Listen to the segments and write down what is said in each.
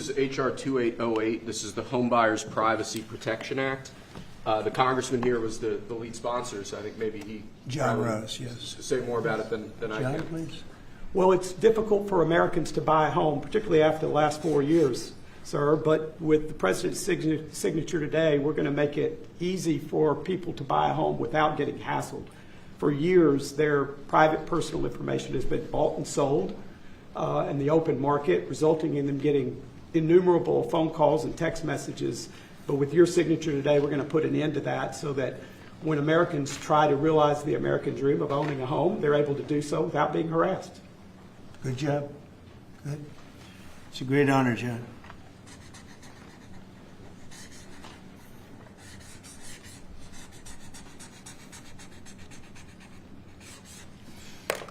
This is H.R. 2808. This is the Homebuyers Privacy Protection Act. The congressman here was the lead sponsor, so I think maybe he John Rose, yes. say more about it than I John, can. please. Well, it's difficult for Americans to buy a home, particularly after the last 4 years, sir. But with the president's signature today, we're going to make it easy for people to buy a home without getting hassled. For years, their private personal information has been bought and sold in the open market, resulting in them getting innumerable phone calls and text messages. But with your signature today, we're going to put an end to that so that when Americans try to realize the American dream of owning a home, they're able to do so without being harassed. Good job. Good. It's a great honor, John.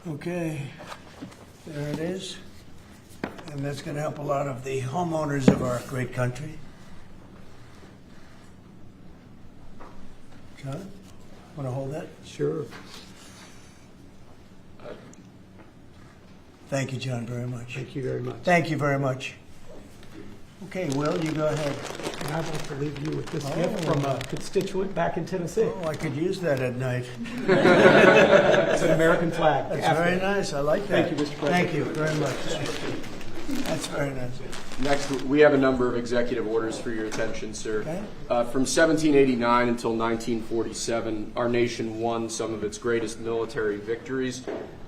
Okay, there it is. And that's going to help a lot of the homeowners of our great country. John, want to hold that? Sure. Thank you, John, very much. Thank you very much. Thank you very much. Okay, Will, you go ahead. And I'd like to leave you with this gift from a constituent back in Tennessee. Oh, I could use that at night. It's an American flag. That's very nice. I like that. Thank you, Mr. President. Thank you very much. That's very nice. Next, we have a number of executive orders for your attention, sir. Okay. From 1789 until 1947, our nation won some of its greatest military victories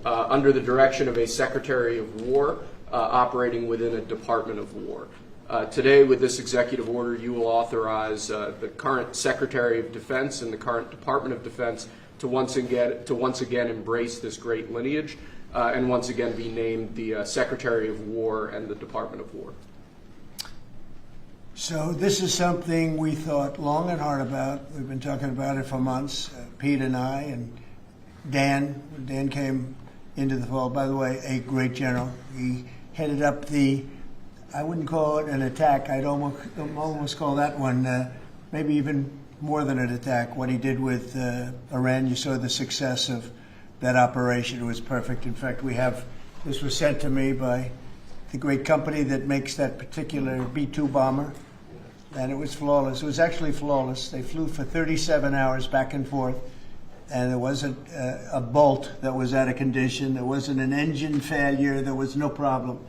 under the direction of a Secretary of War operating within a Department of War. Today, with this executive order, you will authorize the current Secretary of Defense and the current Department of Defense to once again embrace this great lineage and once again be named the Secretary of War and the Department of War. So this is something we thought long and hard about. We've been talking about it for months, Pete and I, and Dan. Dan came into the fold. By the way, a great general. He headed up the, I wouldn't call it an attack. I'd almost call that one maybe even more than an attack. What he did with Iran, you saw the success of that operation. It was perfect. In fact, this was sent to me by the great company that makes that particular B-2 bomber, and it was flawless. It was actually flawless. They flew for 37 hours back and forth, and there wasn't a bolt that was out of condition. There wasn't an engine failure. There was no problem.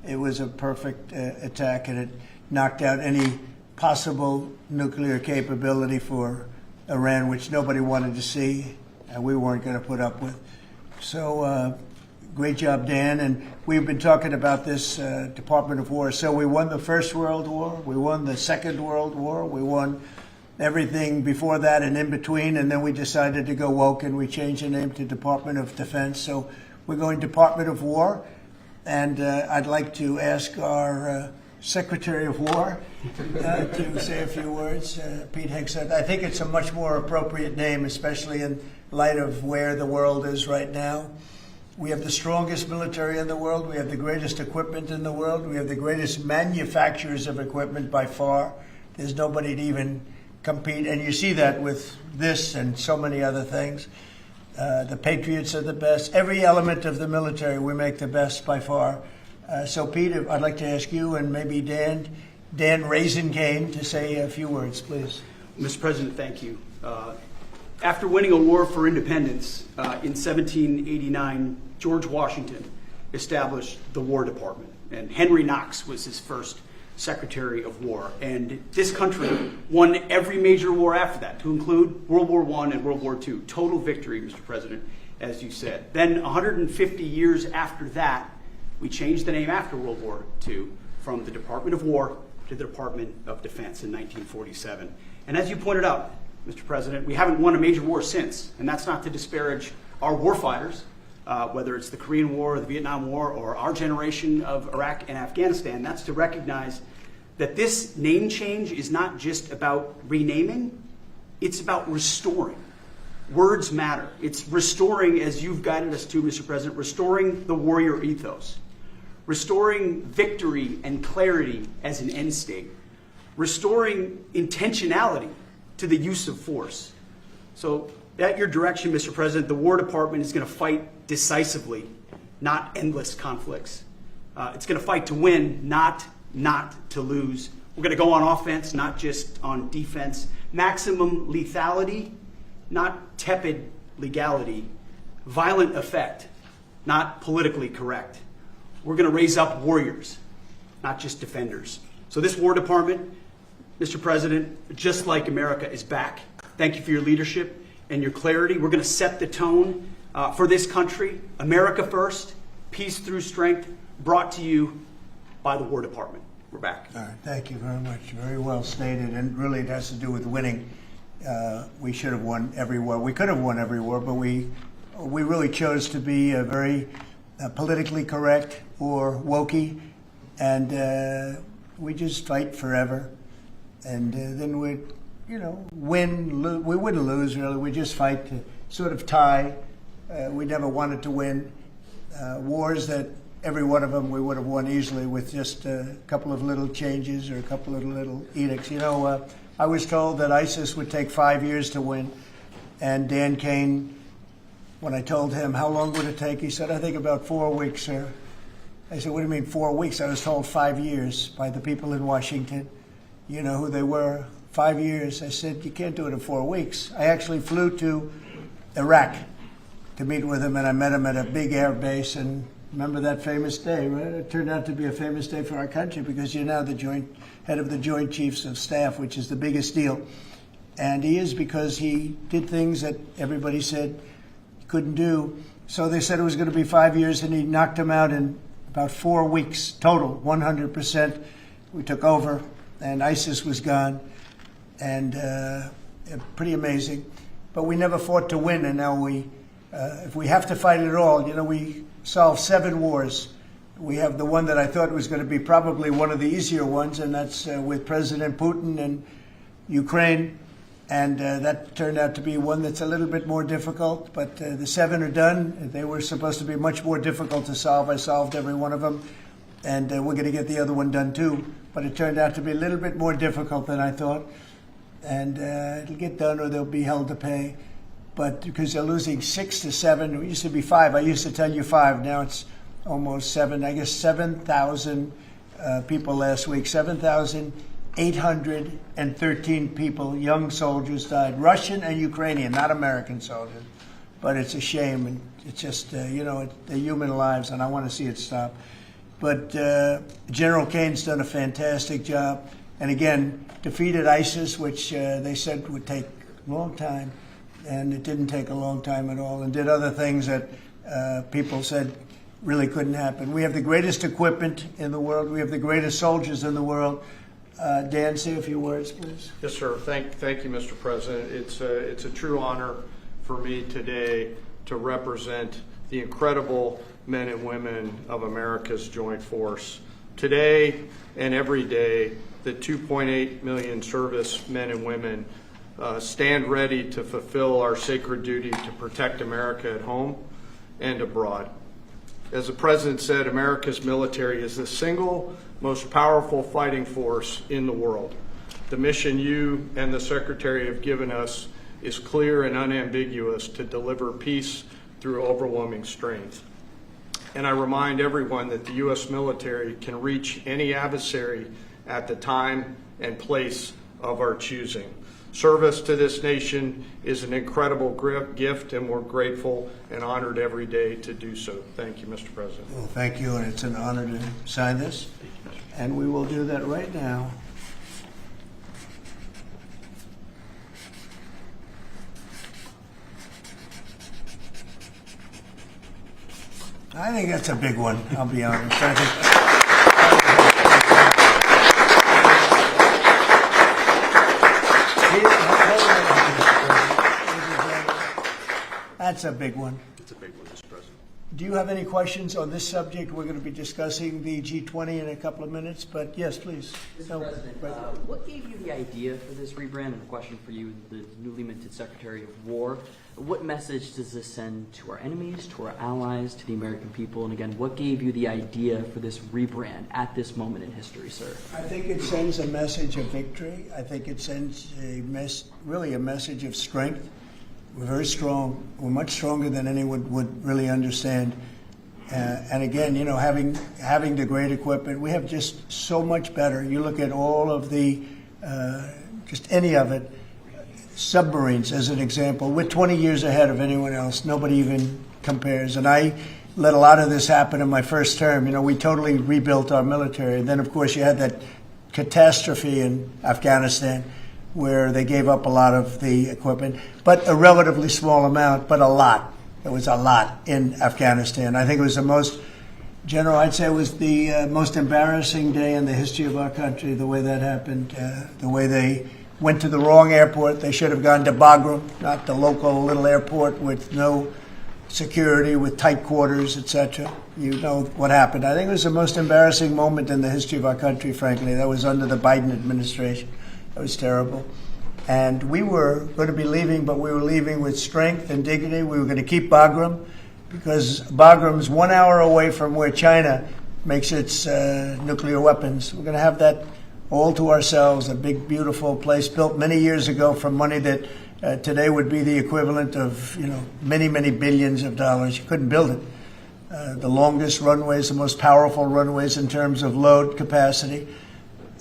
It was a perfect attack, and it knocked out any possible nuclear capability for Iran, which nobody wanted to see, and we weren't going to put up with. So great job, Dan. And we've been talking about this Department of War. So we won the First World War. We won the Second World War. We won everything before that and in between. And then we decided to go woke, and we changed the name to Department of Defense. So we're going Department of War. And I'd like to ask our Secretary of War to say a few words. Pete Hegseth. I think it's a much more appropriate name, especially in light of where the world is right now. We have the strongest military in the world. We have the greatest equipment in the world. We have the greatest manufacturers of equipment by far. There's nobody to even compete. And you see that with this and so many other things. The Patriots are the best. Every element of the military, we make the best by far. So, Pete, I'd like to ask you and maybe Dan Raisin-Cane to say a few words, please. Mr. President, thank you. After winning a war for independence in 1789, George Washington established the War Department, and Henry Knox was his first Secretary of War. And this country won every major war after that, to include World War I and World War II. Total victory, Mr. President, as you said. Then 150 years after that, we changed the name after World War II from the Department of War to the Department of Defense in 1947. And as you pointed out, Mr. President, we haven't won a major war since, and that's not to disparage our warfighters, whether it's the Korean War or the Vietnam War or our generation of Iraq and Afghanistan. That's to recognize that this name change is not just about renaming, it's about restoring. Words matter. It's restoring, as you've guided us to, Mr. President, restoring the warrior ethos, restoring victory and clarity as an end state, restoring intentionality to the use of force. So at your direction, Mr. President, the War Department is going to fight decisively, not endless conflicts. It's going to fight to win, not not to lose. We're going to go on offense, not just on defense. Maximum lethality, not tepid legality. Violent effect, not politically correct. We're going to raise up warriors, not just defenders. So this War Department, Mr. President, just like America, is back. Thank you for your leadership and your clarity. We're going to set the tone for this country. America first, peace through strength, brought to you by the War Department. We're back. All right, thank you very much. Very well stated, and really it has to do with winning. We should have won every war. We could have won every war, but we really chose to be very politically correct or wokey, and we just fight forever. And then we'd, win. We wouldn't lose, really. We just fight to sort of tie. We never wanted to win wars that every one of them we would have won easily with just a couple of little changes or a couple of little edicts. I was told that ISIS would take 5 years to win, and Dan Kane, when I told him how long would it take, he said, I think about 4 weeks, sir. I said, what do you mean 4 weeks? I was told 5 years by the people in Washington. You know who they were. 5 years. I said, you can't do it in 4 weeks. I actually flew to Iraq to meet with him, and I met him at a big air base. And remember that famous day, right? It turned out to be a famous day for our country because you're now the head of the Joint Chiefs of Staff, which is the biggest deal. And he is, because he did things that everybody said he couldn't do. So they said it was going to be 5 years, and he knocked them out in about 4 weeks total, 100%. We took over, and ISIS was gone, and pretty amazing. But we never fought to win, and now if we have to fight it all, we solved 7 wars. We have the one that I thought was going to be probably one of the easier ones, and that's with President Putin and Ukraine. And that turned out to be one that's a little bit more difficult, but the 7 are done. They were supposed to be much more difficult to solve. I solved every one of them, and we're going to get the other one done too. But it turned out to be a little bit more difficult than I thought. And it'll get done or they'll be held to pay. But because they're losing 6 to 7, it used to be 5. I used to tell you 5. Now it's almost 7. I guess 7,000 people last week. 7,813 people, young soldiers, died. Russian and Ukrainian, not American soldiers. But it's a shame. And it's just, they're human lives, and I want to see it stop. But General Kane's done a fantastic job. And again, defeated ISIS, which they said would take a long time. And it didn't take a long time at all, and did other things that people said really couldn't happen. We have the greatest equipment in the world. We have the greatest soldiers in the world. Dan, say a few words, please. Yes, sir. Thank you, Mr. President. It's a true honor for me today to represent the incredible men and women of America's joint force. Today and every day, the 2.8 million service men and women stand ready to fulfill our sacred duty to protect America at home and abroad. As the President said, America's military is the single most powerful fighting force in the world. The mission you and the Secretary have given us is clear and unambiguous: to deliver peace through overwhelming strength. And I remind everyone that the U.S. military can reach any adversary at the time and place of our choosing. Service to this nation is an incredible gift, and we're grateful and honored every day to do so. Thank you, Mr. President. Well, thank you, and it's an honor to sign this. And we will do that right now. I think that's a big one, I'll be honest. That's a big one. It's a big one, Mr. President. Do you have any questions on this subject? We're going to be discussing the G20 in a couple of minutes, but yes, please. Mr. President, what gave you the idea for this rebrand? And a question for you, the newly minted Secretary of War. What message does this send to our enemies, to our allies, to the American people? And again, what gave you the idea for this rebrand at this moment in history, sir? I think it sends a message of victory. I think it sends really a message of strength. We're very strong. We're much stronger than anyone would really understand. And again, you know, having the great equipment, we have just so much better. You look at all of the, just any of it, submarines as an example. We're 20 years ahead of anyone else. Nobody even compares. And I let a lot of this happen in my first term. You know, we totally rebuilt our military. And then, of course, you had that catastrophe in Afghanistan where they gave up a lot of the equipment, but a relatively small amount, but a lot. It was a lot in Afghanistan. I think it was the most, General, I'd say it was the most embarrassing day in the history of our country, the way that happened, the way they went to the wrong airport. They should have gone to Bagram, not the local little airport with no security, with tight quarters, etc. You know what happened. I think it was the most embarrassing moment in the history of our country, frankly. That was under the Biden administration. That was terrible. And we were going to be leaving, but we were leaving with strength and dignity. We were going to keep Bagram because Bagram's 1 hour away from where China makes its nuclear weapons. We're going to have that all to ourselves, a big, beautiful place built many years ago from money that today would be the equivalent of, you know, many, many billions of dollars. You couldn't build it. The longest runways, the most powerful runways in terms of load capacity.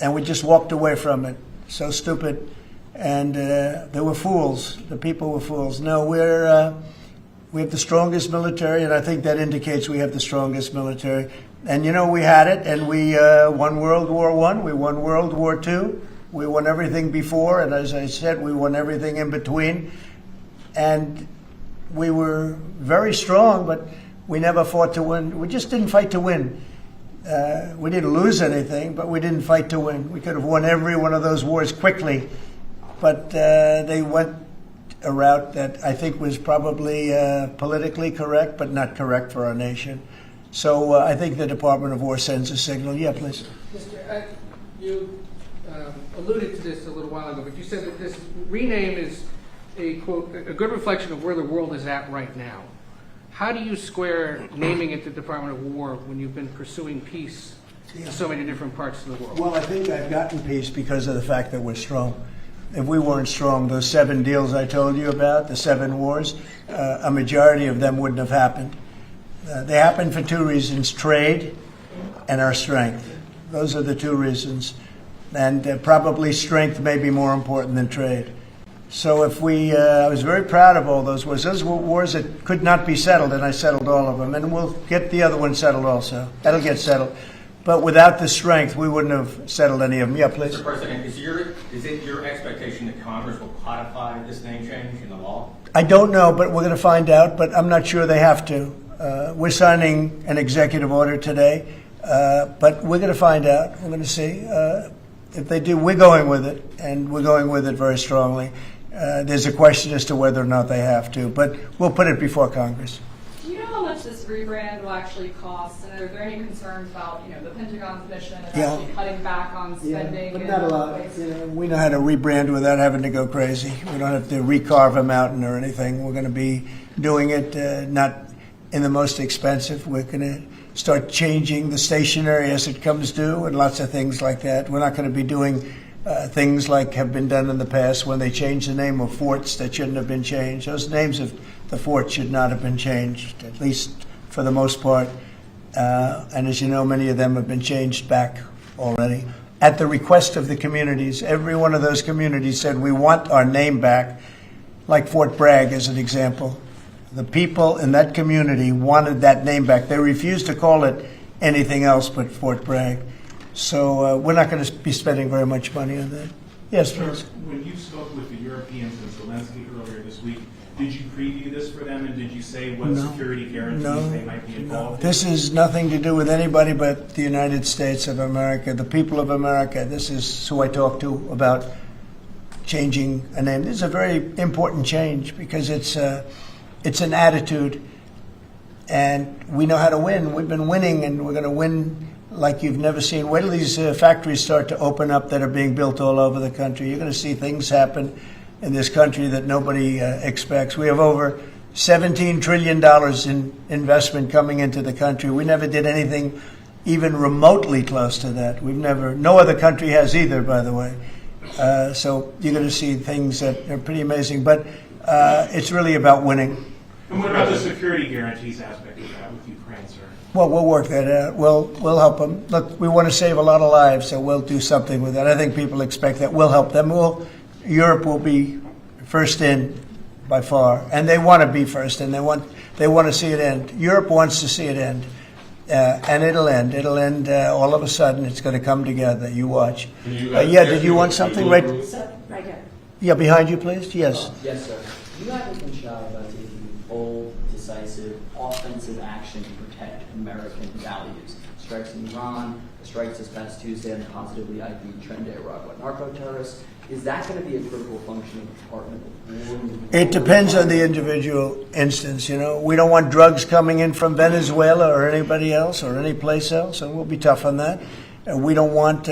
And we just walked away from it. So stupid. And they were fools. The people were fools. No, we have the strongest military, and I think that indicates we have the strongest military. And, you know, we had it, and we won World War I, we won World War II, we won everything before, and as I said, we won everything in between. And we were very strong, but we never fought to win. We just didn't fight to win. We didn't lose anything, but we didn't fight to win. We could have won every one of those wars quickly. But they went a route that I think was probably politically correct, but not correct for our nation. So I think the Department of War sends a signal. Yeah, please. Mr. You alluded to this a little while ago, but you said that this rename is a, quote, a good reflection of where the world is at right now. How do you square naming it the Department of War when you've been pursuing peace in so many different parts of the world? Well, I think I've gotten peace because of the fact that we're strong. If we weren't strong, those 7 deals I told you about, the 7 wars, a majority of them wouldn't have happened. They happened for 2 reasons, trade and our strength. Those are the 2 reasons. And probably strength may be more important than trade. So if I was very proud of all those wars. Those were wars that could not be settled, and I settled all of them. And we'll get the other one settled also. That'll get settled. But without the strength, we wouldn't have settled any of them. Yeah, please. Mr. President, is it your expectation that Congress will codify this name change in the law? I don't know, but we're going to find out. But I'm not sure they have to. We're signing an executive order today, but we're going to find out. We're going to see. If they do, we're going with it, and we're going with it very strongly. There's a question as to whether or not they have to, but we'll put it before Congress. Do you know how much this rebrand will actually cost? And are there any concerns about, you know, the Pentagon's mission of actually cutting back on spending? But not a lot. You know, we know how to rebrand without having to go crazy. We don't have to recarve a mountain or anything. We're going to be doing it not in the most expensive. We're going to start changing the stationery as it comes due and lots of things like that. We're not going to be doing things like have been done in the past when they changed the name of forts that shouldn't have been changed. Those names of the forts should not have been changed, at least for the most part. And as you know, many of them have been changed back already. At the request of the communities, every one of those communities said, we want our name back, like Fort Bragg as an example. The people in that community wanted that name back. They refused to call it anything else but Fort Bragg. So we're not going to be spending very much money on that. Yes, please. When you spoke with the Europeans and Zelensky earlier this week, did you preview this for them, and did you say what security guarantees they might be involved in? This is nothing to do with anybody but the United States of America, the people of America. This is who I talked to about changing a name. This is a very important change because it's an attitude, and we know how to win. We've been winning, and we're going to win like you've never seen. Wait till these factories start to open up that are being built all over the country. You're going to see things happen in this country that nobody expects. We have over $17 trillion in investment coming into the country. We never did anything even remotely close to that. No other country has either, by the way. So you're going to see things that are pretty amazing. But it's really about winning. And what about the security guarantees aspect of that with Ukraine, sir? Well, we'll work that out. We'll help them. Look, we want to save a lot of lives, so we'll do something with that. I think people expect that. We'll help them. Europe will be first in by far, and they want to be first, and they want to see it end. Europe wants to see it end, and it'll end. It'll end all of a sudden. It's going to come together. You watch. Yeah. Did you want something right? Right here. Yeah, behind you, please. Yes. Yes, sir. You haven't been shy about taking bold, decisive, offensive action to protect American values. Strikes in Iran, the strikes this past Tuesday on the positively ID'd Trinidad Aragua narco-terrorists. Is that going to be a critical function of the Department of War? It depends on the individual instance. You know, we don't want drugs coming in from Venezuela or anybody else or any place else, and we'll be tough on that. And we don't want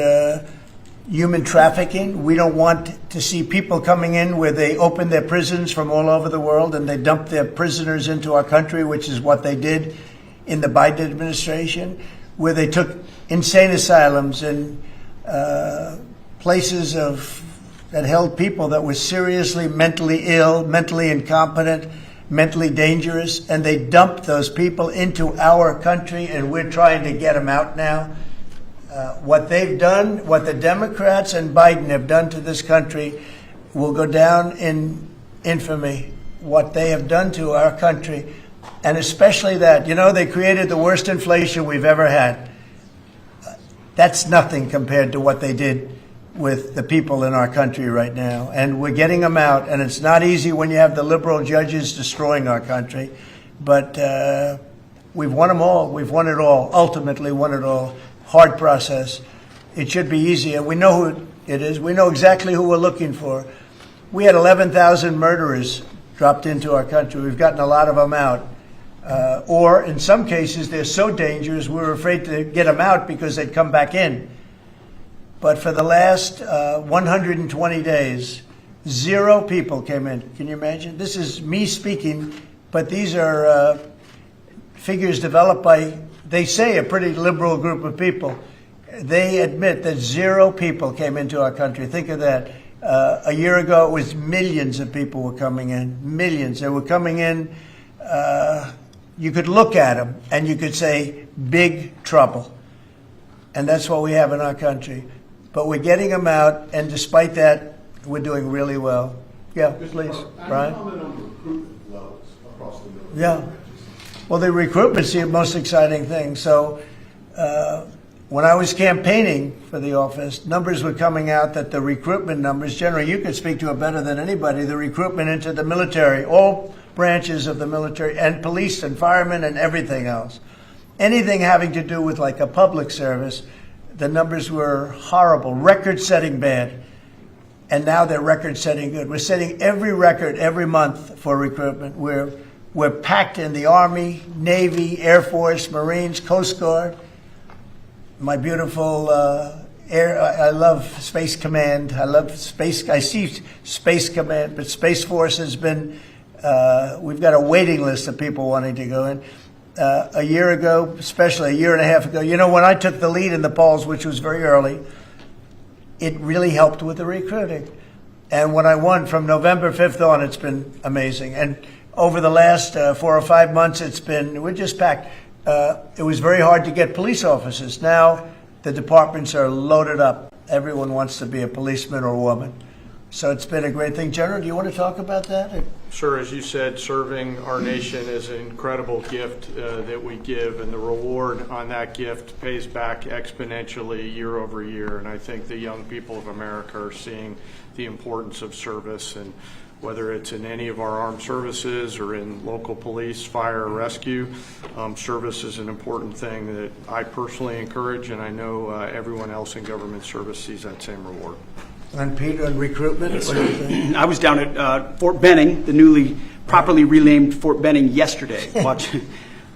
human trafficking. We don't want to see people coming in where they open their prisons from all over the world and they dump their prisoners into our country, which is what they did in the Biden administration, where they took insane asylums and places that held people that were seriously mentally ill, mentally incompetent, mentally dangerous, and they dumped those people into our country, and we're trying to get them out now. What they've done, what the Democrats and Biden have done to this country will go down in infamy. What they have done to our country, and especially that, you know, they created the worst inflation we've ever had. That's nothing compared to what they did with the people in our country right now. And we're getting them out, and it's not easy when you have the liberal judges destroying our country. But we've won them all. We've won it all, ultimately won it all. Hard process. It should be easy, and we know who it is. We know exactly who we're looking for. We had 11,000 murderers dropped into our country. We've gotten a lot of them out. Or in some cases, they're so dangerous, we were afraid to get them out because they'd come back in. But for the last 120 days, 0 people came in. Can you imagine? This is me speaking, but these are figures developed by, they say, a pretty liberal group of people. They admit that 0 people came into our country. Think of that. A year ago, it was millions of people were coming in. Millions. They were coming in. You could look at them and you could say, big trouble. And that's what we have in our country. But we're getting them out, and despite that, we're doing really well. Yeah, please, Brian. Comment on recruitment levels across the military. Yeah. Well, the recruitment's the most exciting thing. So when I was campaigning for the office, numbers were coming out that the recruitment numbers, generally, you could speak to it better than anybody, the recruitment into the military, all branches of the military, and police and firemen and everything else. Anything having to do with like a public service, the numbers were horrible, record-setting bad. And now they're record-setting good. We're setting every record every month for recruitment. We're packed in the Army, Navy, Air Force, Marines, Coast Guard. My beautiful I love Space Command. I love Space. I see Space Command, but Space Force has been. We've got a waiting list of people wanting to go in. A year ago, especially a year and a half ago, you know, when I took the lead in the polls, which was very early, it really helped with the recruiting. And when I won from November 5th on, it's been amazing. And over the last 4 or 5 months, we're just packed. It was very hard to get police officers. Now the departments are loaded up. Everyone wants to be a policeman or a woman. So it's been a great thing. General, do you want to talk about that? Sure. As you said, serving our nation is an incredible gift that we give, and the reward on that gift pays back exponentially year over year. And I think the young people of America are seeing the importance of service, and whether it's in any of our armed services or in local police, fire, or rescue, service is an important thing that I personally encourage, and I know everyone else in government service sees that same reward. And Peter, on recruitment, what do you think? I was down at Fort Benning, the newly properly renamed Fort Benning, yesterday,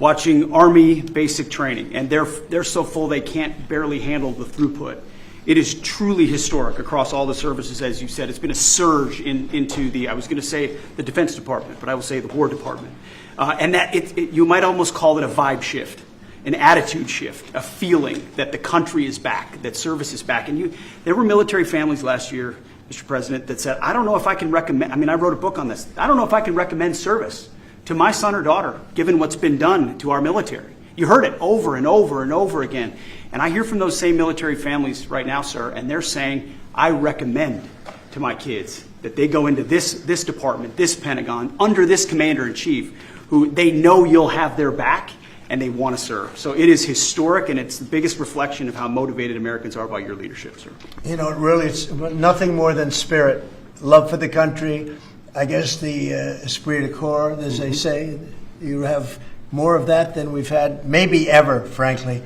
watching Army basic training, and they're so full they can't barely handle the throughput. It is truly historic across all the services, as you said. It's been a surge into the, I was going to say the Defense Department, but I will say the War Department. And that you might almost call it a vibe shift, an attitude shift, a feeling that the country is back, that service is back. And there were military families last year, Mr. President, that said, I don't know if I can recommend, I wrote a book on this. I don't know if I can recommend service to my son or daughter, given what's been done to our military. You heard it over and over and over again. And I hear from those same military families right now, sir, and they're saying, I recommend to my kids that they go into this department, this Pentagon, under this commander-in-chief, who they know you'll have their back and they want to serve. So it is historic, and it's the biggest reflection of how motivated Americans are by your leadership, sir. You know, really, it's nothing more than spirit, love for the country. I guess the esprit de corps, as they say, you have more of that than we've had maybe ever, frankly.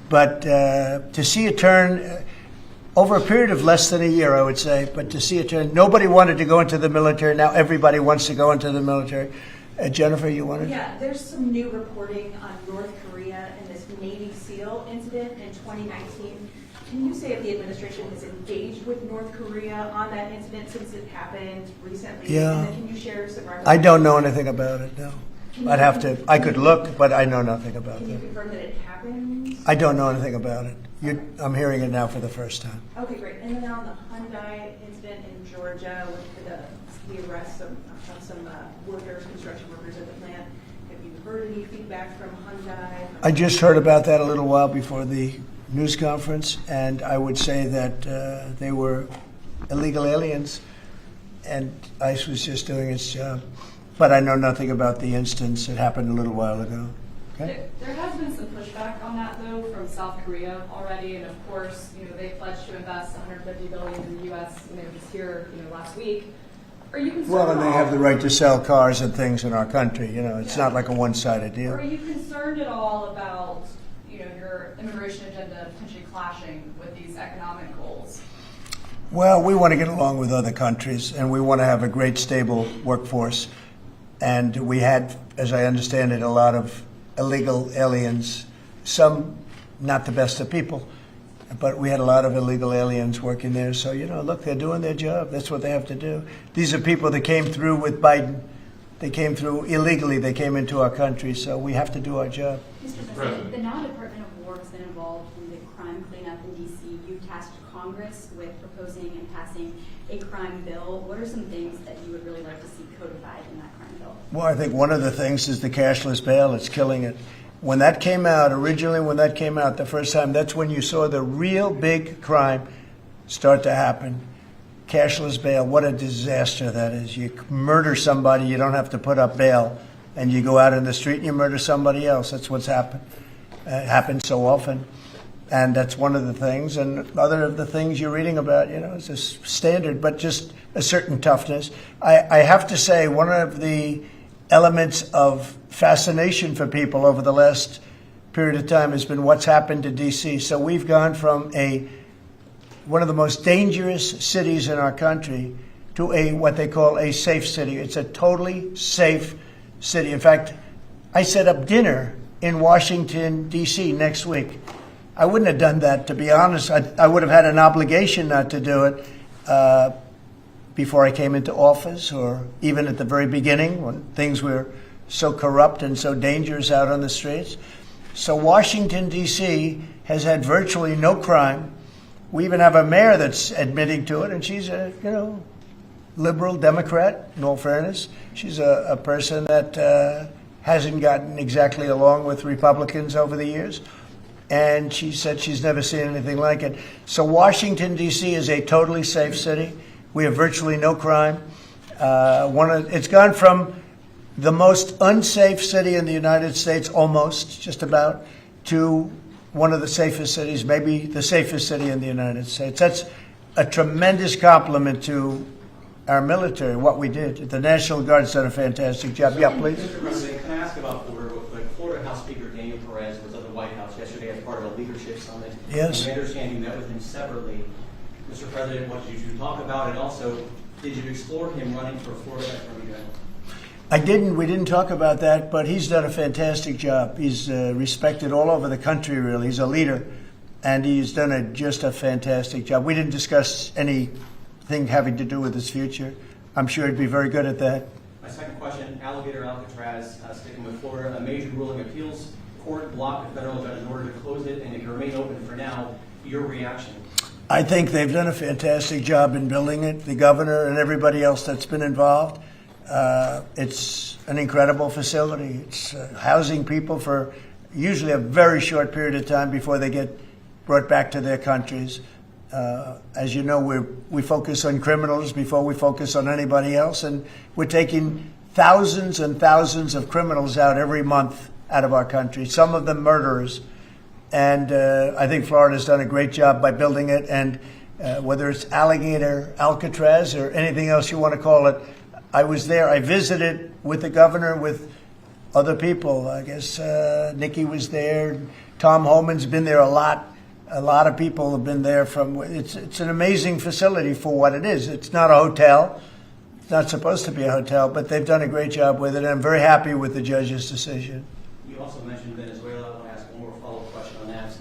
But to see a turn over a period of less than a year, I would say, but to see a turn, nobody wanted to go into the military. Now everybody wants to go into the military. Jennifer, you wanted? Yeah, there's some new reporting on North Korea and this Navy SEAL incident in 2019. Can you say if the administration has engaged with North Korea on that incident since it happened recently? Yeah. And then can you share some records? I don't know anything about it, no. I'd have to, I could look, but I know nothing about Can you it. confirm that it happened? I don't know anything about it. I'm hearing it now for the first time. Okay, great. And then on the Hyundai incident in Georgia with the arrest of some workers, construction workers at the plant, have you heard any feedback from Hyundai? I just heard about that a little while before the news conference, and I would say that they were illegal aliens, and ICE was just doing its job. But I know nothing about the instance. It happened a little while ago. Okay? There has been some pushback on that, though, from South Korea already, and of course, they pledged to invest $150 billion in the U.S. Just here, last week. Are you concerned? Well, and they have the right to sell cars and things in our country. It's not like a one-sided deal. Are you concerned at all about your immigration agenda potentially clashing with these economic goals? Well, we want to get along with other countries, and we want to have a great, stable workforce. And we had, as I understand it, a lot of illegal aliens, some not the best of people, but we had a lot of illegal aliens working there. So, look, they're doing their job. That's what they have to do. These are people that came through with Biden. They came through illegally. They came into our country, so we have to do our job. Mr. President, the now Department of War has been involved in the crime cleanup in D.C. You tasked Congress with proposing and passing a crime bill. What are some things that you would really like to see codified in that crime bill? Well, I think one of the things is the cashless bail. It's killing it. When that came out, the first time, that's when you saw the real big crime start to happen. Cashless bail, what a disaster that is. You murder somebody, you don't have to put up bail, and you go out in the street and you murder somebody else. That's what's happened. It happens so often. And that's one of the things. And other of the things you're reading about, it's a standard, but just a certain toughness. I have to say, one of the elements of fascination for people over the last period of time has been what's happened to D.C. So we've gone from one of the most dangerous cities in our country to what they call a safe city. It's a totally safe city. In fact, I set up dinner in Washington, D.C. next week. I wouldn't have done that, to be honest. I would have had an obligation not to do it before I came into office, or even at the very beginning when things were so corrupt and so dangerous out on the streets. So Washington, D.C. has had virtually no crime. We even have a mayor that's admitting to it, and she's a, liberal Democrat, in all fairness. She's a person that hasn't gotten exactly along with Republicans over the years. And she said she's never seen anything like it. So Washington, D.C. is a totally safe city. We have virtually no crime. It's gone from the most unsafe city in the United States, almost, just about, to one of the safest cities, maybe the safest city in the United States. That's a tremendous compliment to our military, what we did. The National Guard's done a fantastic job. Yeah, please. Mr. President, can I ask about Florida real quick? Florida House Speaker Daniel Perez was at the White House yesterday as part of a leadership summit. Yes. And I understand you met with him separately. Mr. President, what did you talk about? And also, did you explore him running for Florida Attorney General? I didn't. We didn't talk about that, but he's done a fantastic job. He's respected all over the country, really. He's a leader, and he's done just a fantastic job. We didn't discuss anything having to do with his future. I'm sure he'd be very good at that. My second question, Alligator Alcatraz, sticking with Florida, a major ruling appeals court blocked the federal judge in order to close it, and it can remain open for now. Your reaction? I think they've done a fantastic job in building it, the governor and everybody else that's been involved. It's an incredible facility. It's housing people for usually a very short period of time before they get brought back to their countries. As you know, we focus on criminals before we focus on anybody else, and we're taking thousands and thousands of criminals out every month out of our country, some of them murderers. And I think Florida's done a great job by building it, and whether it's Alligator, Alcatraz, or anything else you want to call it, I was there. I visited with the governor, with other people. I guess Nikki was there. Tom Homan's been there a lot. A lot of people have been there from. It's an amazing facility for what it is. It's not a hotel. It's not supposed to be a hotel, but they've done a great job with it. And I'm very happy with the judge's decision. You also mentioned Venezuela. I want to ask one more follow-up question on that.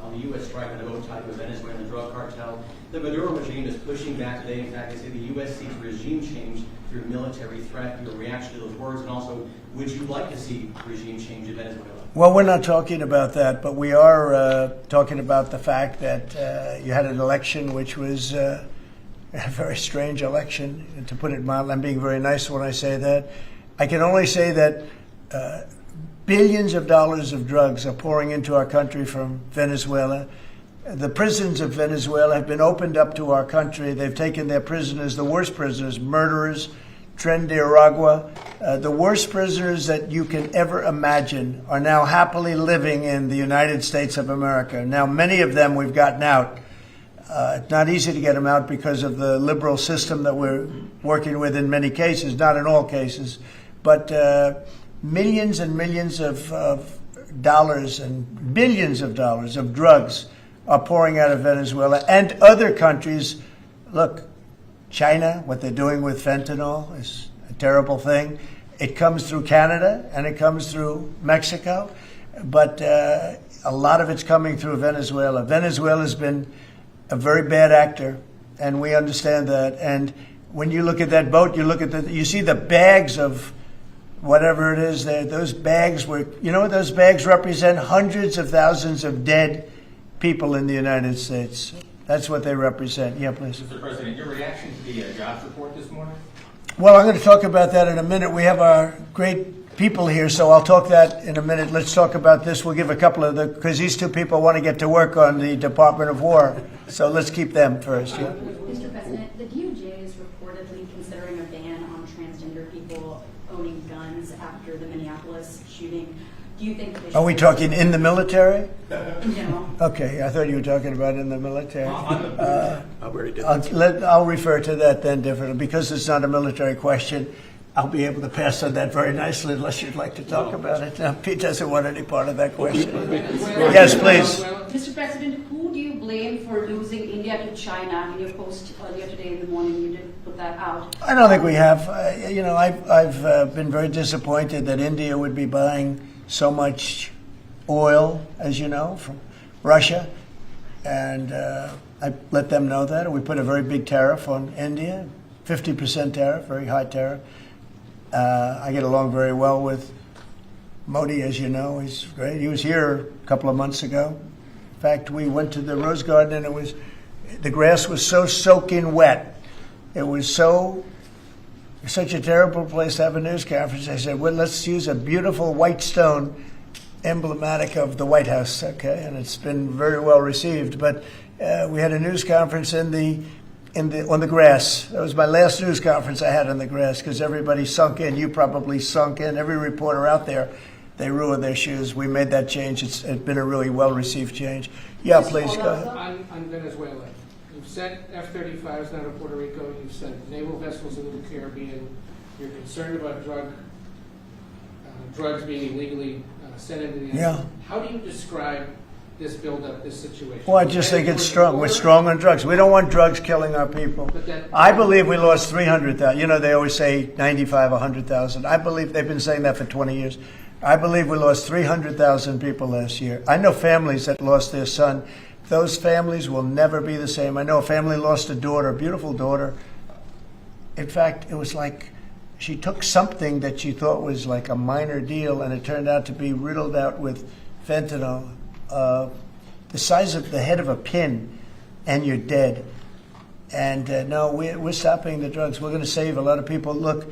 On the U.S. strike on the boat tied to a Venezuelan drug cartel, the Maduro regime is pushing back today. In fact, they say the U.S. seeks regime change through military threat. Your reaction to those words, and also, would you like to see regime change in Venezuela? Well, we're not talking about that, but we are talking about the fact that you had an election which was a very strange election, and to put it mildly. I'm being very nice when I say that. I can only say that billions of dollars of drugs are pouring into our country from Venezuela. The prisons of Venezuela have been opened up to our country. They've taken their prisoners, the worst prisoners, murderers, Tren de Aragua. The worst prisoners that you can ever imagine are now happily living in the United States of America. Now, many of them we've gotten out. It's not easy to get them out because of the liberal system that we're working with in many cases, not in all cases. But millions and millions of dollars and billions of dollars of drugs are pouring out of Venezuela and other countries. Look, China, what they're doing with fentanyl is a terrible thing. It comes through Canada and it comes through Mexico, but a lot of it's coming through Venezuela. Venezuela's been a very bad actor, and we understand that. And when you look at that boat, you see the bags of whatever it is there. Those bags you know what those bags represent? Hundreds of thousands of dead people in the United States. That's what they represent. Yeah, please. Mr. President, your reaction to the jobs report this morning? Well, I'm going to talk about that in a minute. We have our great people here, so I'll talk that in a minute. Let's talk about this. We'll give a couple of because these two people want to get to work on the Department of War. So let's keep them first. Yeah. Mr. President, the DOJ is reportedly considering a ban on transgender people owning guns after the Minneapolis shooting. Do you think that Are we talking in the military? in general? Okay, I thought you were talking about in the military. I'll I'll refer to that then differently. Because it's not a military question, I'll be able to pass on that very nicely unless you'd like to talk about it. No, Pete doesn't want any part of that question. Yes, please. Mr. President, who do you blame for losing India to China? In your post earlier today in the morning, you did put that out. I don't think we have. I've been very disappointed that India would be buying so much oil, as you know, from Russia. And I let them know that. We put a very big tariff on India, 50% tariff, very high tariff. I get along very well with Modi, as you know. He's great. He was here a couple of months ago. In fact, we went to the Rose Garden, and the grass was so soaking wet. It was such a terrible place to have a news conference. I said, well, let's use a beautiful white stone emblematic of the White House, okay? And it's been very well received. But we had a news conference on the grass. That was my last news conference I had on the grass because everybody sunk in. You probably sunk in. Every reporter out there, they ruined their shoes. We made that change. It's been a really well-received change. Yeah, please, go ahead. On Venezuela, you've sent F-35s down to Puerto Rico. You've sent naval vessels into the Caribbean. You're concerned about drugs being illegally sent into the United States. How do you describe this buildup, this situation? Well, I just think it's strong. We're strong on drugs. We don't want drugs killing our people. I believe we lost 300,000. You know, they always say 95, 100,000. I believe they've been saying that for 20 years. I believe we lost 300,000 people last year. I know families that lost their son. Those families will never be the same. I know a family lost a daughter, a beautiful daughter. In fact, it was like she took something that she thought was like a minor deal, and it turned out to be riddled out with fentanyl, the size of the head of a pin, and you're dead. And no, we're stopping the drugs. We're going to save a lot of people. Look,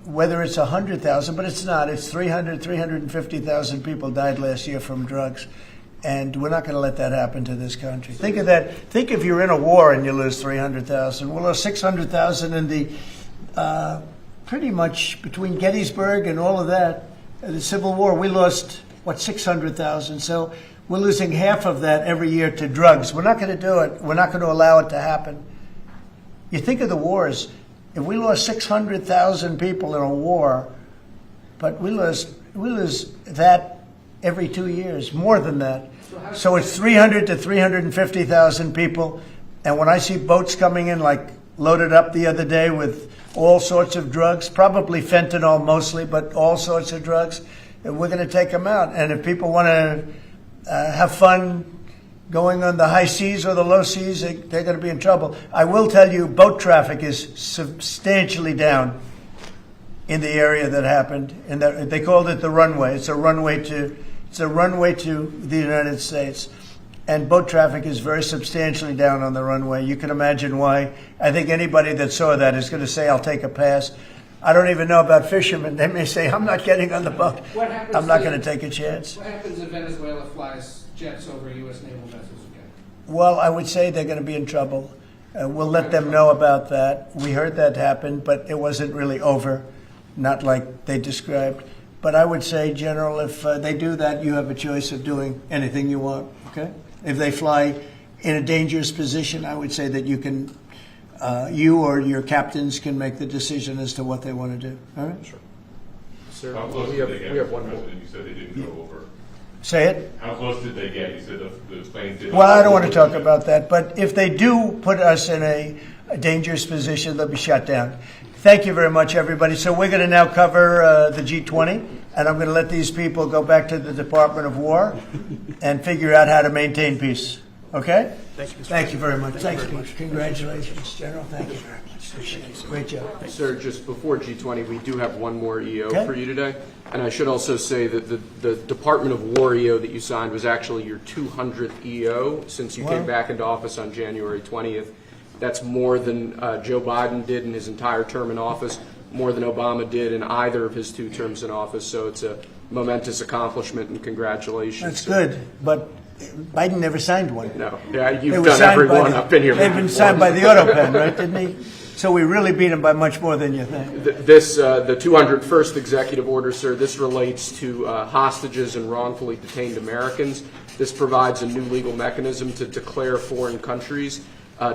whether it's 100,000, but it's not. It's 350,000 people died last year from drugs. And we're not going to let that happen to this country. Think of that. Think if you're in a war and you lose 300,000. We'll lose 600,000 in the pretty much between Gettysburg and all of that, the Civil War. We lost, 600,000. So we're losing half of that every year to drugs. We're not going to do it. We're not going to allow it to happen. You think of the wars. If we lost 600,000 people in a war, but we lose that every 2 years, more than that. So it's 300 to 350,000 people. And when I see boats coming in, like loaded up the other day with all sorts of drugs, probably fentanyl mostly, but all sorts of drugs, and we're going to take them out. And if people want to have fun going on the high seas or the low seas, they're going to be in trouble. I will tell you, boat traffic is substantially down in the area that happened. And they called it the runway. It's a runway to the United States. And boat traffic is very substantially down on the runway. You can imagine why. I think anybody that saw that is going to say, I'll take a pass. I don't even know about fishermen. They may say, I'm not getting on the boat. I'm not going to take a chance. What happens if Venezuela flies jets over U.S. naval vessels again? Well, I would say they're going to be in trouble. We'll let them know about that. We heard that happen, but it wasn't really over, not like they described. But I would say, General, if they do that, you have a choice of doing anything you want, okay? If they fly in a dangerous position, I would say that you can, you or your captains can make the decision as to what they want to do, all right? Sure. Sir, How close we did they get, have Mr. one more. President? You said they didn't go over. Say it? How close did they get? You said the planes didn't. Well, I don't want to talk about that, but if they do put us in a dangerous position, they'll be shut down. Thank you very much, everybody. So we're going to now cover the G20, and I'm going to let these people go back to the Department of War and figure out how to maintain peace. Okay? Thank you very much. Thanks, Pete. Congratulations, General. Thank you very much. Appreciate it. Great job. Sir, just before G20, we do have one more EO Okay. for you today. And I should also say that the Department of War EO that you signed was actually your 200th EO since you came Wow. back into office on January 20th. That's more than Joe Biden did in his entire term in office, more than Obama did in either of his 2 terms in office. So it's a momentous accomplishment, and congratulations. That's good, but Biden never signed one. No, yeah, They you've were done signed every by one the- up in here. They've been signed by the auto pen, right, didn't he? So we really beat him by much more than you think. The 201st executive order, sir, this relates to hostages and wrongfully detained Americans. This provides a new legal mechanism to declare foreign countries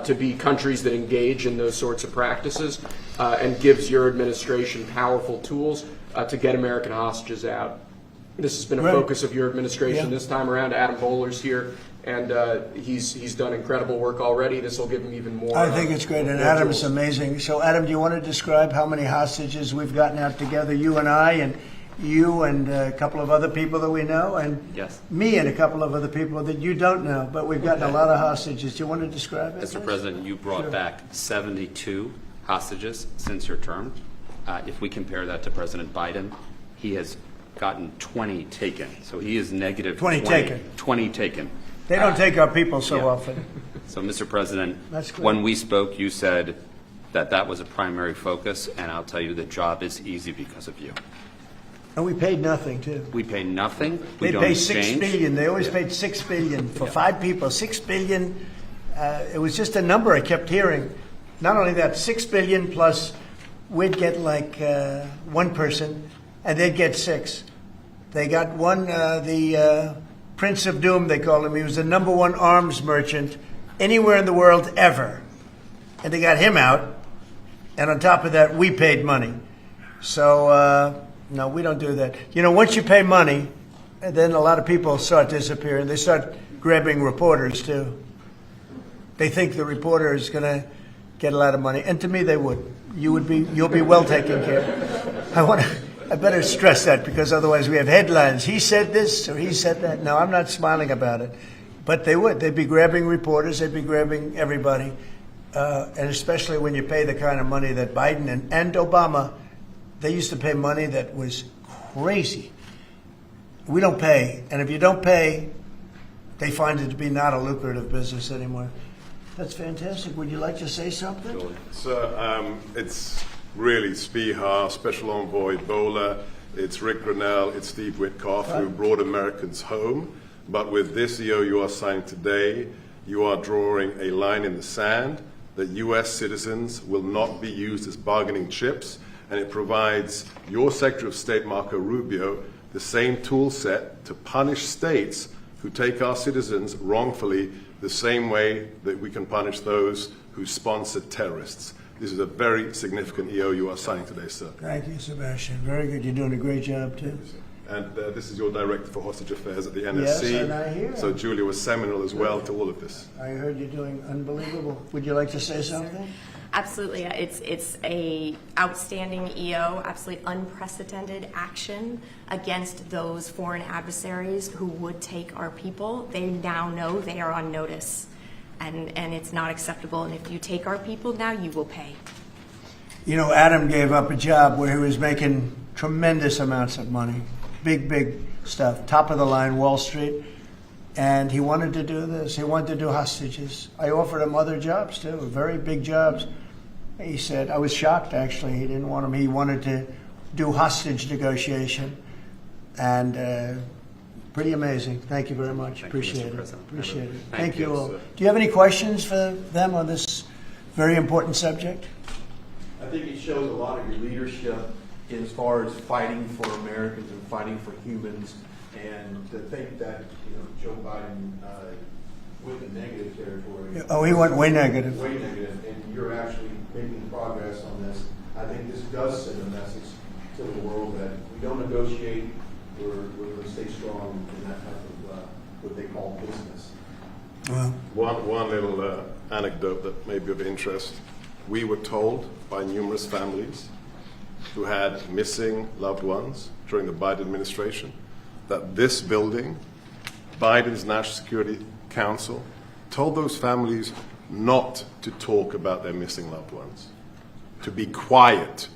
to be countries that engage in those sorts of practices and gives your administration powerful tools to get American hostages out. This has been a Right. focus of your administration Yeah. this time around. Adam Bowler's here, and he's done incredible work already. This will give him even more. I think it's great, and more Adam's tools. amazing. So, Adam, do you want to describe how many hostages we've gotten out together, you and I, and you and a couple of other people that we know, and Yes. me and a couple of other people that you don't know, but we've gotten a lot of hostages. Do you want to describe it? Mr. please? President, you brought Sure. back 72 hostages since your term. If we compare that to President Biden, he has gotten 20 taken. So he is negative 20 taken. 20 taken. They don't take our people so yeah. often. So, Mr. President, That's great. when we spoke, you said that that was a primary focus, and I'll tell you the job is easy because of you. And we paid nothing, too. We pay nothing. We They don't pay exchange. $6 billion. They always Yeah. paid $6 billion for 5 people. $6 billion. It was just a number I kept hearing. Not only that, $6 billion plus we'd get like 1 person, and they'd get 6. They got one, the Prince of Doom, they called him. He was the #1 arms merchant anywhere in the world ever. And they got him out. And on top of that, we paid money. So, no, we don't do that. You know, once you pay money, and then a lot of people start disappearing. They start grabbing reporters, too. They think the reporter is going to get a lot of money. And to me, they would. You'll be well taken care of. I better stress that, because otherwise we have headlines. He said this or he said that. No, I'm not smiling about it. But they would. They'd be grabbing reporters. They'd be grabbing everybody. And especially when you pay the kind of money that Biden and Obama, they used to pay money that was crazy. We don't pay. And if you don't pay, they find it to be not a lucrative business anymore. That's fantastic. Would you like to say something? So it's really Spiha, Special Envoy Bola, it's Rick Grenell, it's Steve Witkoff who brought Americans home. But with this EO you are signing today, you are drawing a line in the sand that U.S. citizens will not be used as bargaining chips, and it provides your Secretary of State, Marco Rubio, the same tool set to punish states who take our citizens wrongfully the same way that we can punish those who sponsor terrorists. This is a very significant EO you are signing today, sir. Thank you, Sebastian. Very good. You're doing a great job, too. And this is your Director for Hostage Affairs at the NSC. Yes, and I hear. So Julia was seminal as well to all of this. I heard you're doing unbelievable. Would you like to say something? Absolutely. It's a outstanding EO, absolutely unprecedented action against those foreign adversaries who would take our people. They now know they are on notice, and it's not acceptable. And if you take our people now, you will pay. You know, Adam gave up a job where he was making tremendous amounts of money, big stuff, top of the line, Wall Street. And he wanted to do this. He wanted to do hostages. I offered him other jobs, too, very big jobs. He said, I was shocked, actually. He didn't want them. He wanted to do hostage negotiation. And pretty amazing. Thank you very much. Appreciate it. Appreciate it. Thank you all. Do you have any questions for them on this very important subject? I think it shows a lot of your leadership as far as fighting for Americans and fighting for humans. And to think that, Joe Biden went in negative territory. Oh, he went way negative. Way negative, and you're actually making progress on this. I think this does send a message to the world that we don't negotiate, we're going to stay strong in that type of what they call business. Well, one little anecdote that may be of interest. We were told by numerous families who had missing loved ones during the Biden administration that this building, Biden's National Security Council, told those families not to talk about their missing loved ones, to be quiet,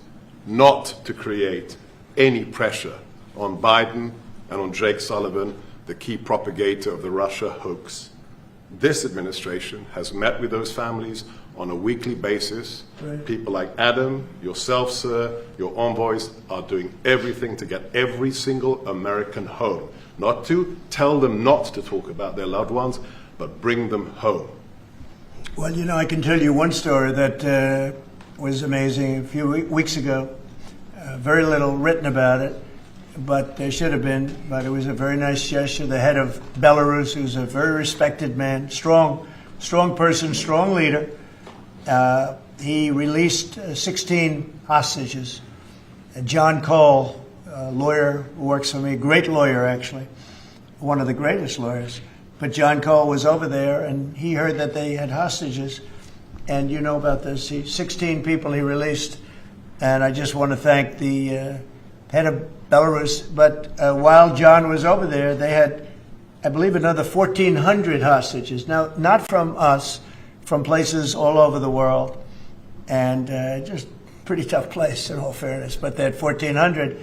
not to create any pressure on Biden and on Jake Sullivan, the key propagator of the Russia hoax. This administration has met with those families on a weekly basis. Right. People like Adam, yourself, sir, your envoys are doing everything to get every single American home. Not to tell them not to talk about their loved ones, but bring them home. Well, I can tell you one story that was amazing. A few weeks ago, very little written about it, but there should have been. But it was a very nice gesture. The head of Belarus, who's a very respected man, strong person, strong leader, he released 16 hostages. John Cole, a lawyer who works for me, great lawyer actually, one of the greatest lawyers. But John Cole was over there, and he heard that they had hostages. And you know about this. 16 people he released. And I just want to thank the head of Belarus. But while John was over there, they had, I believe, another 1,400 hostages. Now, not from us, from places all over the world. And just pretty tough place, in all fairness. But they had 1,400.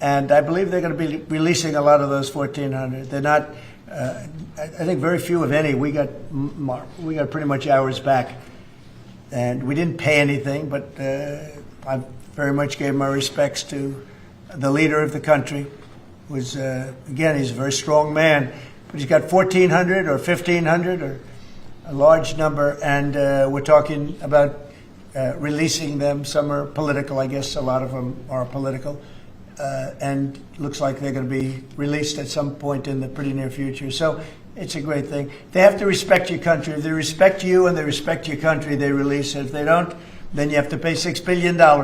And I believe they're going to be releasing a lot of those 1,400. They're not... I think very few, if any. We got pretty much ours back, and we didn't pay anything. But I very much gave my respects to the leader of the country. Was again, he's a very strong man, but he's got 1,400 or 1,500 or a large number, and we're talking about releasing them. Some are political, I guess. A lot of them are political. And looks like they're going to be released at some point in the pretty near future. So it's a great thing. They have to respect your country. If they respect you and they respect your country, they release it. If they don't, then you have to pay $6 billion. I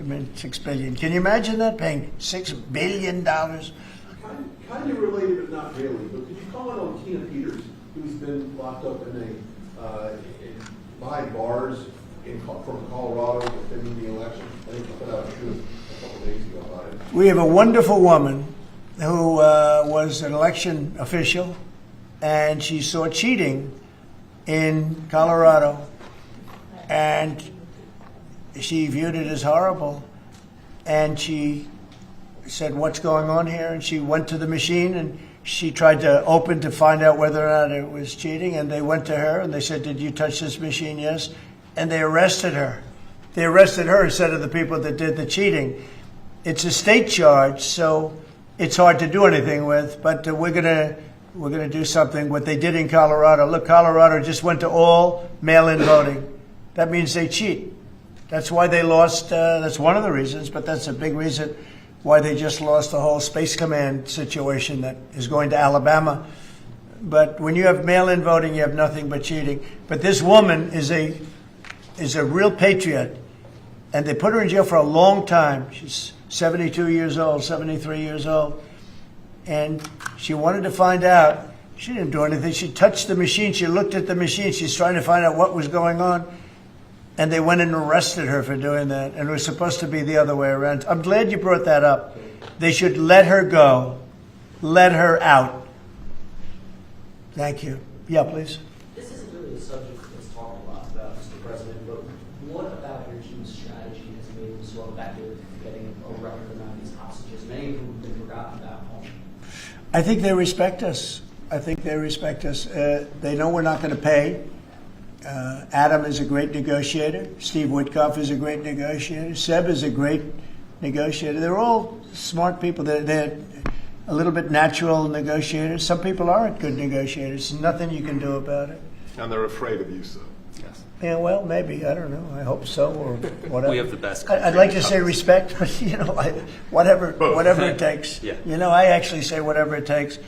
mean, $6 billion. Can you imagine that, paying $6 billion? Kind of related, but not really. But could you comment on Tina Peters, who's been locked up behind bars from Colorado defending the election? I think you put out a truth a couple days ago about it. We have a wonderful woman who was an election official, and she saw cheating in Colorado, and she viewed it as horrible, and she said, what's going on here? And she went to the machine, and she tried to open to find out whether or not it was cheating, and they went to her, and they said, did you touch this machine? Yes. And they arrested her. they arrested her instead of the people that did the cheating. It's a state charge, so it's hard to do anything with. But we're gonna do something. What they did in Colorado. Look, Colorado just went to all mail-in voting. That means they cheat. That's why they lost. That's one of the reasons, but that's a big reason why they just lost the whole Space Command situation that is going to Alabama. But when you have mail-in voting, you have nothing but cheating. But this woman is a real patriot, and they put her in jail for a long time. She's 72 years old, 73 years old, and she wanted to find out. She didn't do anything. She touched the machine. She looked at the machine. She's trying to find out what was going on. And they went and arrested her for doing that. And it was supposed to be the other way around. I'm glad you brought that up. They should let her go. Let her out. Thank you. Yeah, please. This isn't really a subject that's talked a lot about, Mr. President, but what about your team's strategy has made them so effective getting a record amount of these hostages, many of whom have been forgotten about home? I think they respect us. I think they respect us. They know we're not going to pay. Adam is a great negotiator. Steve Witkoff is a great negotiator. Seb is a great negotiator. They're all smart people. They're a little bit natural negotiators. Some people aren't good negotiators. Nothing you can do about it. And they're afraid of you, sir. Yes. Yeah, well, maybe. I don't know. I hope so, or whatever. We have the best I'd like to say respect, but whatever it takes. Yeah. I actually say whatever it takes.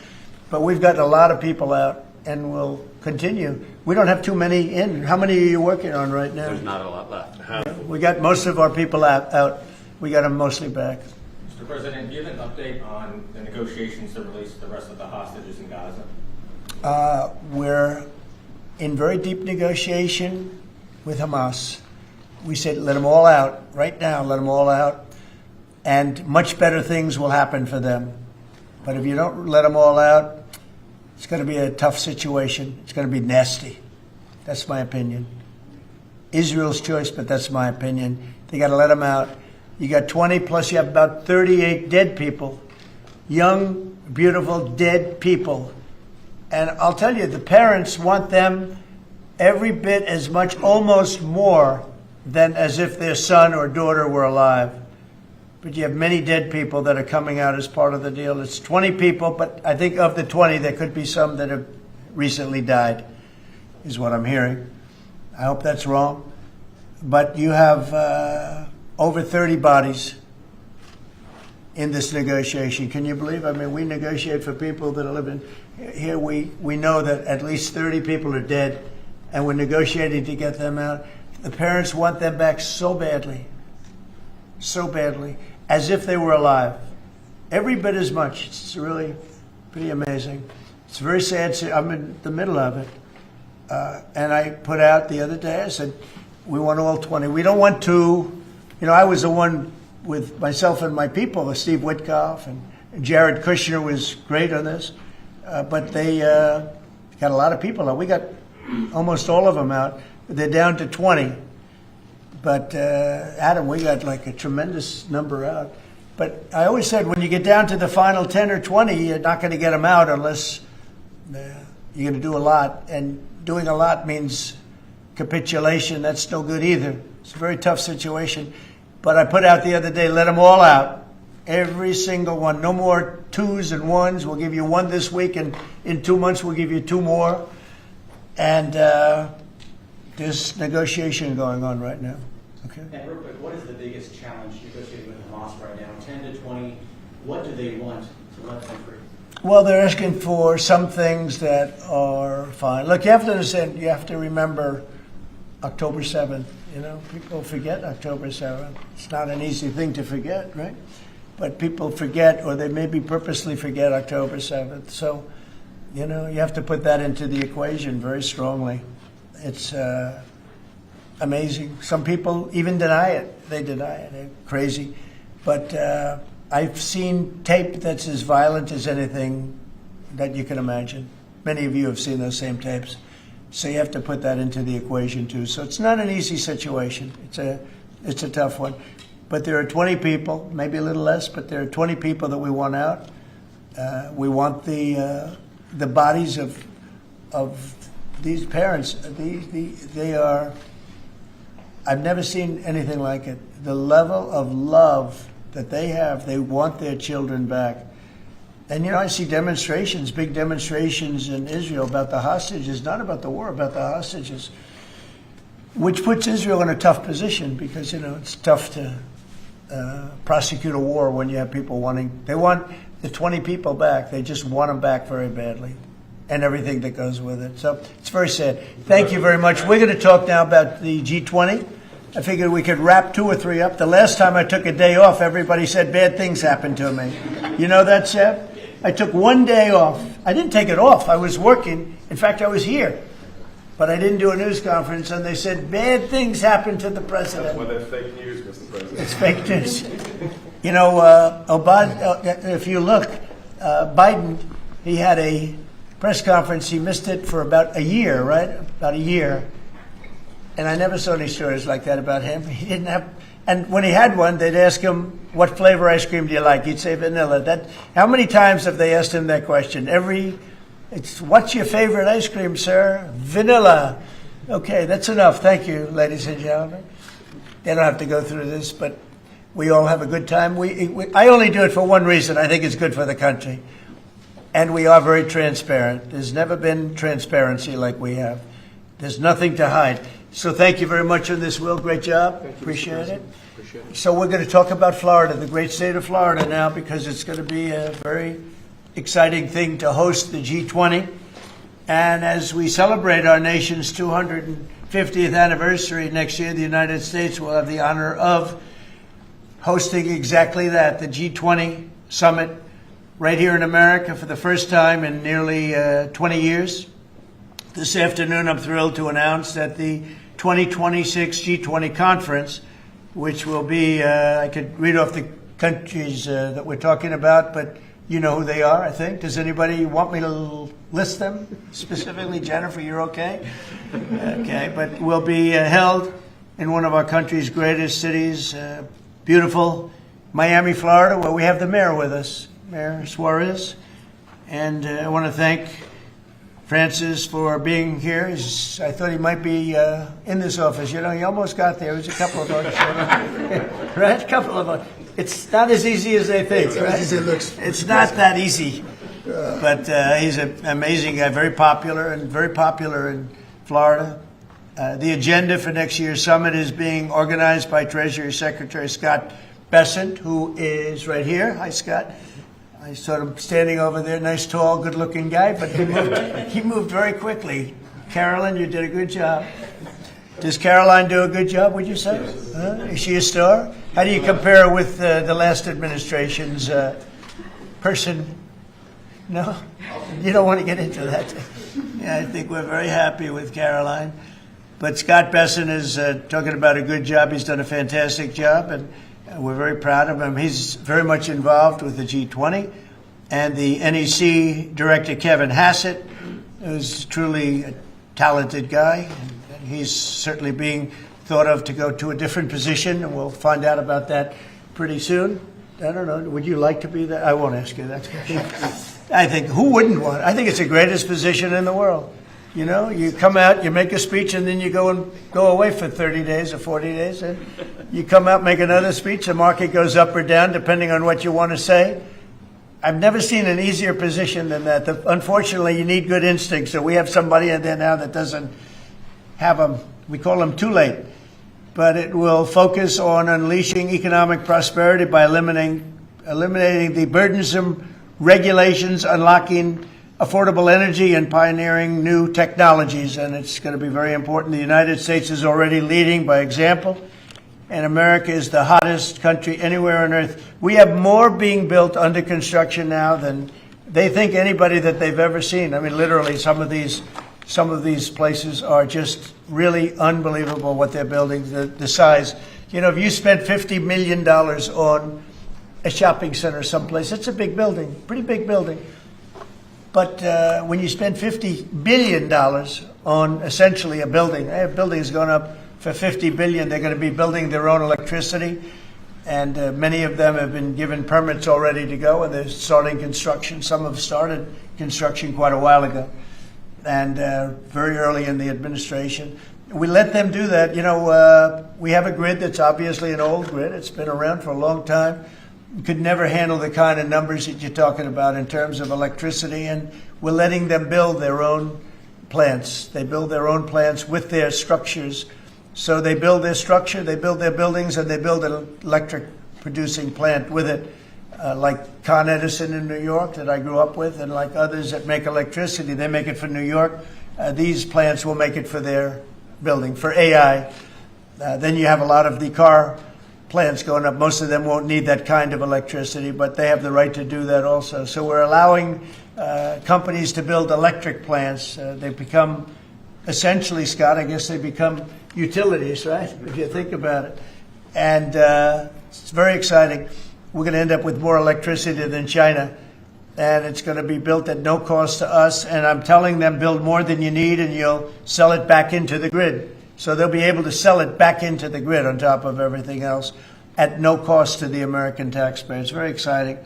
But we've gotten a lot of people out, and we'll continue. We don't have too many in. How many are you working on right now? There's not a lot left. We got most of our people out. We got them mostly back. Mr. President, do you have an update on the negotiations to release the rest of the hostages in Gaza? We're in very deep negotiation with Hamas. We said, let them all out right now, let them all out, and much better things will happen for them. But if you don't let them all out, it's going to be a tough situation. It's going to be nasty. That's my opinion. Israel's choice, but that's my opinion. They got to let them out. You got 20 plus you have about 38 dead people. Young, beautiful, dead people. And I'll tell you, the parents want them every bit as much, almost more, than as if their son or daughter were alive. But you have many dead people that are coming out as part of the deal. It's 20 people, but I think of the 20, there could be some that have recently died, is what I'm hearing. I hope that's wrong. But you have over 30 bodies in this negotiation. Can you believe? I mean, we negotiate for people that are living here. We know that at least 30 people are dead, and we're negotiating to get them out. The parents want them back so badly, as if they were alive. Every bit as much. It's really pretty amazing. It's very sad. I'm in the middle of it. And I put out the other day, I said, we want all 20. We don't want two. I was the one with myself and my people, Steve Witkoff, and Jared Kushner was great on this. But they got a lot of people out. We got almost all of them out. They're down to 20. But, Adam, we got like a tremendous number out. But I always said when you get down to the final 10 or 20, you're not going to get them out unless you're going to do a lot. And doing a lot means capitulation. That's no good either. It's a very tough situation. But I put out the other day, let them all out. Every single one. No more twos and ones. We'll give you one this week, and in 2 months we'll give you two more. And there's negotiation going on right now. Okay. And real quick, what is the biggest challenge negotiating with Hamas right now? 10 to 20, what do they want to let them free? Well, they're asking for some things that are fine. Look, you have to understand, you have to remember October 7th. People forget October 7th. It's not an easy thing to forget, right? But people forget, or they maybe purposely forget October 7th. So, you have to put that into the equation very strongly. It's amazing. Some people even deny it. They deny it. They're crazy. But I've seen tape that's as violent as anything that you can imagine. Many of you have seen those same tapes. So you have to put that into the equation too. So it's not an easy situation. It's a tough one. But there are 20 people, maybe a little less, but there are 20 people that we want out. We want the bodies of these parents. They are I've never seen anything like it. The level of love that they have, they want their children back. And you know, I see demonstrations, big demonstrations in Israel about the hostages, not about the war, about the hostages, which puts Israel in a tough position because, you know, it's tough to prosecute a war when you have people they want the 20 people back. They just want them back very badly and everything that goes with it. So it's very sad. Thank you very much. We're going to talk now about the G20. I figured we could wrap 2 or 3 up. The last time I took a day off, everybody said bad things happened to me. You know that, Seb? I took 1 day off. I didn't take it off. I was working. In fact, I was here. But I didn't do a news conference, and they said bad things happened to the president. That's why they're fake news, Mr. President. It's fake news. You know, if you look, Biden, he had a press conference. He missed it for about a year, right? About a year. And I never saw any stories like that about him. He didn't have... And when he had one, they'd ask him, what flavor ice cream do you like? He'd say vanilla. How many times have they asked him that question? What's your favorite ice cream, sir? Vanilla. Okay, that's enough. Thank you, ladies and gentlemen. They don't have to go through this, but we all have a good time. I only do it for one reason. I think it's good for the country. And we are very transparent. There's never been transparency like we have. There's nothing to hide. So thank you very much on this, Will. Great job. Appreciate it. So we're going to talk about Florida, the great state of Florida now, because it's going to be a very exciting thing to host the G20. And as we celebrate our nation's 250th anniversary next year, the United States will have the honor of hosting exactly that, the G20 summit right here in America for the first time in nearly 20 years. This afternoon, I'm thrilled to announce that the 2026 G20 conference, which will be, I could read off the countries that we're talking about, but you know who they are, I think. Does anybody want me to list them specifically? Jennifer, you're okay? Okay, but will be held in one of our country's greatest cities, beautiful Miami, Florida, where we have the mayor with us, Mayor Suarez. And I want to thank Francis for being here. I thought he might be in this office. You know, he almost got there. It was a couple of votes. Right? A couple of votes. It's not as easy as they think, right? It's not that easy. But he's an amazing guy, very popular in Florida. The agenda for next year's summit is being organized by Treasury Secretary Scott Bessent, who is right here. Hi, Scott. I saw him standing over there, nice, tall, good-looking guy, but he moved very quickly. Carolyn, you did a good job. Does Caroline do a good job, would you say? Is she a star? How do you compare with the last administration's person? No? You don't want to get into that. Yeah, I think we're very happy with Caroline. But Scott Bessent is talking about a good job. He's done a fantastic job, and we're very proud of him. He's very much involved with the G20. And the NEC director, Kevin Hassett, is truly a talented guy. And he's certainly being thought of to go to a different position, and we'll find out about that pretty soon. I don't know. Would you like to be that? I won't ask you that question. I think, who wouldn't want? I think it's the greatest position in the world. You know, you come out, you make a speech, and then you go away for 30 days or 40 days, and you come out, make another speech. The market goes up or down depending on what you want to say. I've never seen an easier position than that. Unfortunately, you need good instincts, so we have somebody in there now that doesn't have them. We call them too late. But it will focus on unleashing economic prosperity by eliminating the burdensome regulations, unlocking affordable energy, and pioneering new technologies. And it's going to be very important. The United States is already leading by example, and America is the hottest country anywhere on earth. We have more being built under construction now than they think anybody that they've ever seen. I mean, literally, some of these places are just really unbelievable what they're building, the size. You know, if you spent $50 million on a shopping center someplace, it's a big building, pretty big building. But when you spend $50 billion on essentially a building, a building is going up for $50 billion. They're going to be building their own electricity, and many of them have been given permits already to go, and they're starting construction. Some have started construction quite a while ago, and very early in the administration. we let them do that. You know, we have a grid that's obviously an old grid. It's been around for a long time. We could never handle the kind of numbers that you're talking about in terms of electricity, and we're letting them build their own plants. They build their own plants with their structures. So they build their structure, they build their buildings, and they build an electric producing plant with it, like Con Edison in New York that I grew up with, and like others that make electricity. They make it for New York. These plants will make it for their building, for AI. Then you have a lot of the car plants going up. Most of them won't need that kind of electricity, but they have the right to do that also. So we're allowing companies to build electric plants. They become, essentially, Scott, I guess they become utilities, right? If you think about it. And it's very exciting. We're going to end up with more electricity than China. And it's going to be built at no cost to us. And I'm telling them, build more than you need and you'll sell it back into the grid. So they'll be able to sell it back into the grid on top of everything else at no cost to the American taxpayer. It's very exciting.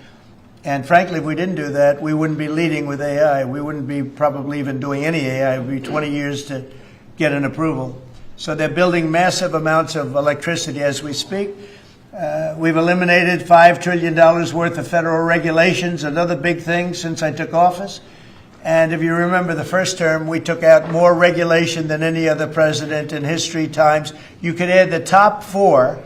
And frankly, if we didn't do that, we wouldn't be leading with AI. We wouldn't be probably even doing any AI. It would be 20 years to get an approval. So they're building massive amounts of electricity as we speak. We've eliminated $5 trillion worth of federal regulations, another big thing since I took office. And if you remember the first term, we took out more regulation than any other president in history times. You could add the top 4,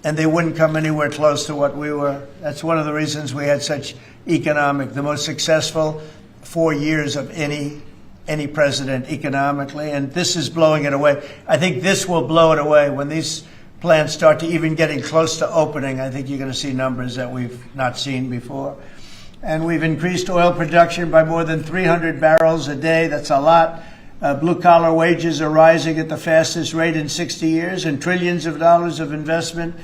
and they wouldn't come anywhere close to what we were. That's one of the reasons we had such the most successful 4 years of any president economically. And this is blowing it away. I think this will blow it away. When these plants start to even getting close to opening, I think you're going to see numbers that we've not seen before. And we've increased oil production by more than 300 barrels a day. That's a lot. Blue-collar wages are rising at the fastest rate in 60 years, and trillions of dollars of investment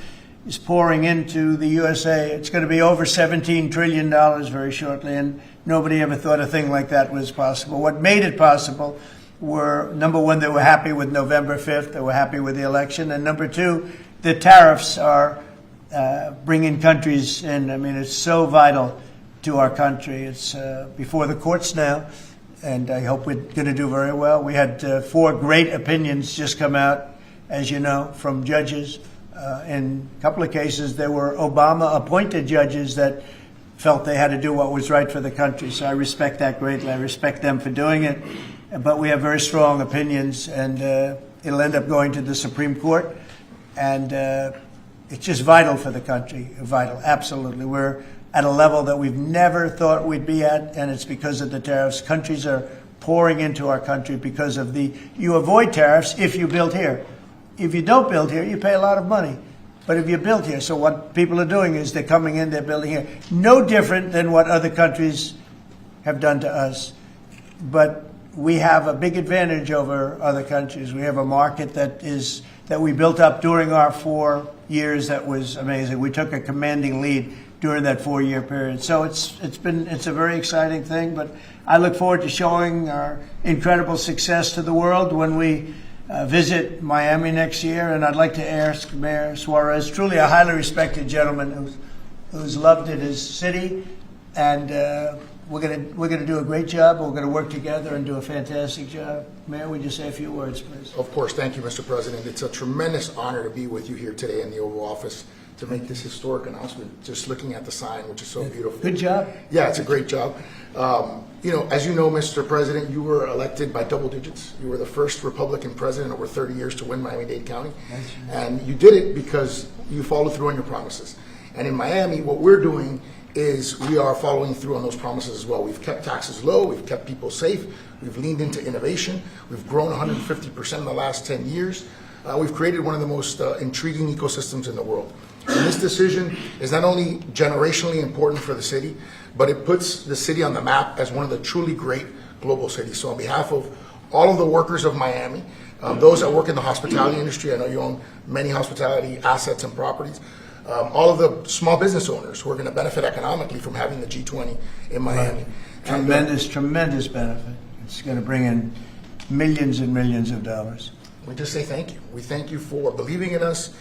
is pouring into the USA. It's going to be over $17 trillion very shortly, and nobody ever thought a thing like that was possible. What made it possible were, number one, they were happy with November 5th. They were happy with the election. And number two, the tariffs are bringing countries in. I mean, it's so vital to our country. It's before the courts now, and I hope we're going to do very well. We had 4 great opinions just come out, as you know, from judges. In a couple of cases, there were Obama-appointed judges that felt they had to do what was right for the country. So I respect that greatly. I respect them for doing it. But we have very strong opinions, and it'll end up going to the Supreme Court. And it's just vital for the country. Vital, absolutely. We're at a level that we've never thought we'd be at, and it's because of the tariffs. Countries are pouring into our country because of you avoid tariffs if you build here. If you don't build here, you pay a lot of money. But if you build here, so what people are doing is they're coming in, they're building here. No different than what other countries have done to us. But we have a big advantage over other countries. We have a market that we built up during our 4 years that was amazing. We took a commanding lead during that 4-year period. So it's a very exciting thing, but I look forward to showing our incredible success to the world when we visit Miami next year. And I'd like to ask Mayor Suarez, truly a highly respected gentleman who's loved in his city, and we're gonna do a great job. We're gonna work together and do a fantastic job. Mayor, would you say a few words, please? Of course. Thank you, Mr. President. It's a tremendous honor to be with you here today in the Oval Office to make this historic announcement, just looking at the sign, which is so beautiful. Good job. Yeah, it's a great job. As you know, Mr. President, you were elected by double digits. You were the first Republican president over 30 years to win Miami-Dade County. And you did it because you followed through on your promises. And in Miami, what we're doing is we are following through on those promises as well. We've kept taxes low, we've kept people safe, we've leaned into innovation, we've grown 150% in the last 10 years. We've created one of the most intriguing ecosystems in the world. And this decision is not only generationally important for the city, but it puts the city on the map as one of the truly great global cities. So on behalf of all of the workers of Miami, those that work in the hospitality industry, I know you own many hospitality assets and properties, all of the small business owners who are going to benefit economically from having the G20 in Miami. Right. Tremendous benefit. It's going to bring in millions and millions of dollars. We just say thank you. We thank you for believing in us.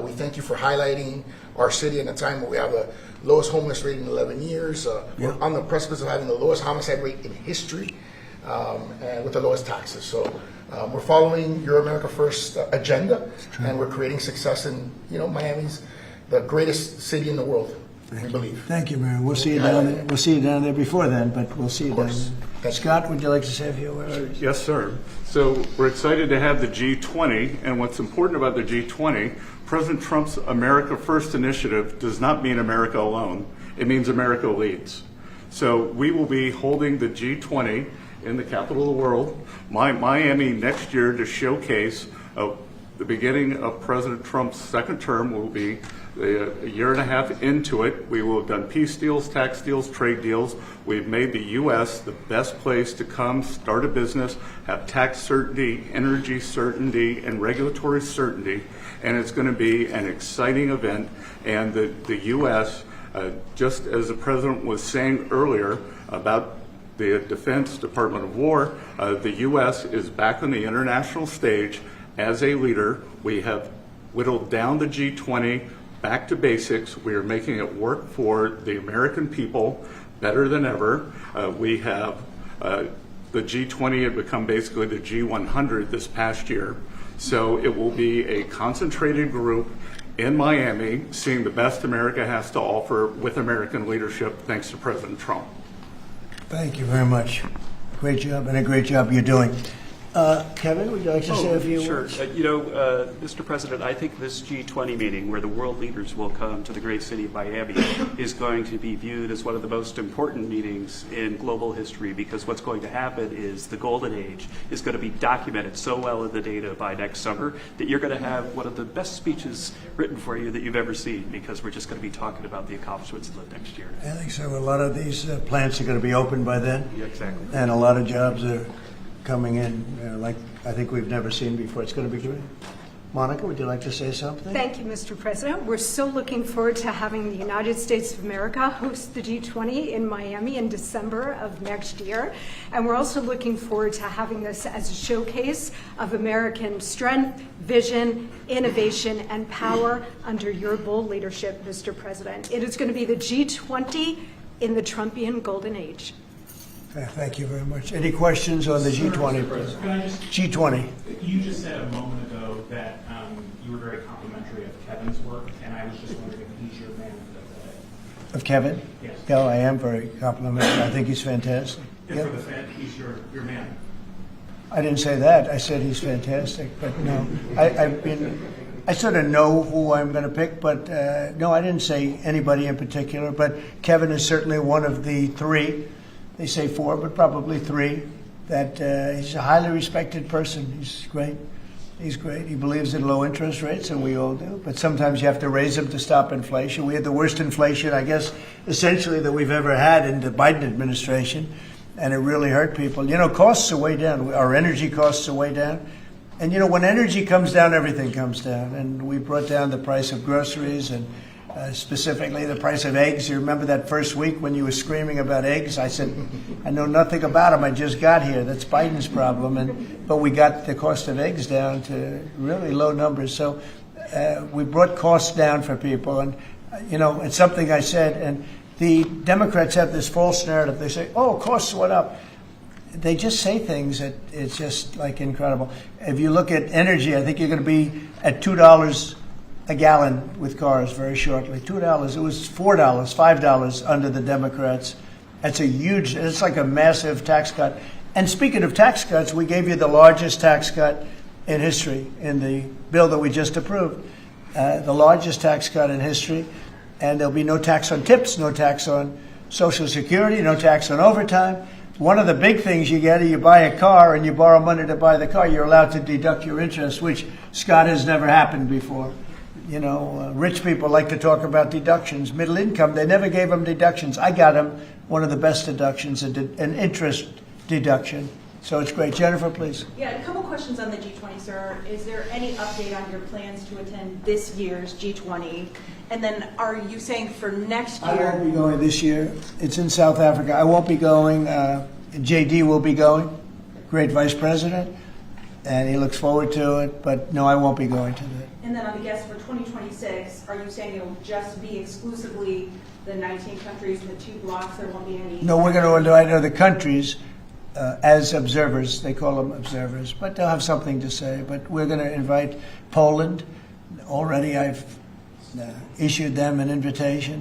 We thank you for highlighting our city at a time where we have the lowest homeless rate in 11 years. We're on the precipice of having the lowest homicide rate in history and with the lowest taxes. So We're following Your America First agenda, and we're creating success in, Miami's the greatest city in the world, we believe. Thank you, Mayor. We'll see you down there. We'll see you down there before then, but we'll see you down there. Scott, would you like to say a few words? Yes, sir. So we're excited to have the G20, and what's important about the G20, President Trump's America First initiative does not mean America alone. It means America leads. So we will be holding the G20 in the capital of the world, Miami, next year to showcase the beginning of President Trump's second term. Will be a year and a half into it. We will have done peace deals, tax deals, trade deals. We've made the U.S. the best place to come start a business, have tax certainty, energy certainty, and regulatory certainty. And it's going to be an exciting event. And the U.S., just as the President was saying earlier about the Defense Department of War, the U.S. is back on the international stage as a leader. We have whittled down the G20 back to basics. We are making it work for the American people better than ever. We have the G20 had become basically the G100 this past year. So it will be a concentrated group in Miami, seeing the best America has to offer with American leadership, thanks to President Trump. Thank you very much. Great job, and a great job you're doing. Kevin, would you like to say a few words? Mr. President, I think this G20 meeting, where the world leaders will come to the great city of Miami, is going to be viewed as one of the most important meetings in global history, because what's going to happen is the golden age is going to be documented so well in the data by next summer that you're going to have one of the best speeches written for you that you've ever seen, because we're just going to be talking about the accomplishments of the next year. I think so. A lot of these plants are going to be open by then. Yeah, exactly. And a lot of jobs are coming in like I think we've never seen before. It's going to be great. Monica, would you like to say something? Thank you, Mr. President. We're so looking forward to having the United States of America host the G20 in Miami in December of next year. And we're also looking forward to having this as a showcase of American strength, vision, innovation, and power under your bold leadership, Mr. President. It is going to be the G20 in the Trumpian golden age. Thank you very much. Any questions on the G20? G20. You just said a moment ago that you were very complimentary of Kevin's work, and I was just wondering if he's your man for the Of Kevin? Yes. Yeah, I am very complimentary. I think he's fantastic. If Yep. for the Fed, he's your man. I didn't say that. I said he's fantastic, but no. I sort of know who I'm going to pick, but no, I didn't say anybody in particular. But Kevin is certainly one of the three. They say four, but probably three. That he's a highly respected person. He's great. He's great. He believes in low interest rates, and we all do. But sometimes you have to raise them to stop inflation. We had the worst inflation, I guess, essentially that we've ever had in the Biden administration, and it really hurt people. Costs are way down. Our energy costs are way down. And, when energy comes down, everything comes down. And we brought down the price of groceries and specifically the price of eggs. You remember that first week when you were screaming about eggs? I said, I know nothing about them. I just got here. That's Biden's problem. But we got the cost of eggs down to really low numbers. So we brought costs down for people. And, it's something I said. And the Democrats have this false narrative. They say, costs went up. They just say things that it's just like incredible. If you look at energy, I think you're going to be at $2 a gallon with cars very shortly. $2. It was $4, $5 under the Democrats. It's like a massive tax cut. And speaking of tax cuts, we gave you the largest tax cut in history in the bill that we just approved. The largest tax cut in history. And there'll be no tax on tips, no tax on Social Security, no tax on overtime. One of the big things you get is you buy a car and you borrow money to buy the car. You're allowed to deduct your interest, which, Scott, has never happened before. Rich people like to talk about deductions. Middle income, they never gave them deductions. I got them one of the best deductions, an interest deduction. So it's great. Jennifer, please. Yeah, a couple questions on the G20, sir. Is there any update on your plans to attend this year's G20? And then are you saying for next year? I won't be going this year. It's in South Africa. I won't be going. JD will be going, great vice president, and he looks forward to it. But no, I won't be going to that. And then on the guest for 2026, are you saying it'll just be exclusively the 19 countries and the 2 blocks? There won't be any? No, we're going to invite other countries, as observers. They call them observers, but they'll have something to say. But we're going to invite Poland. Already I've issued them an invitation.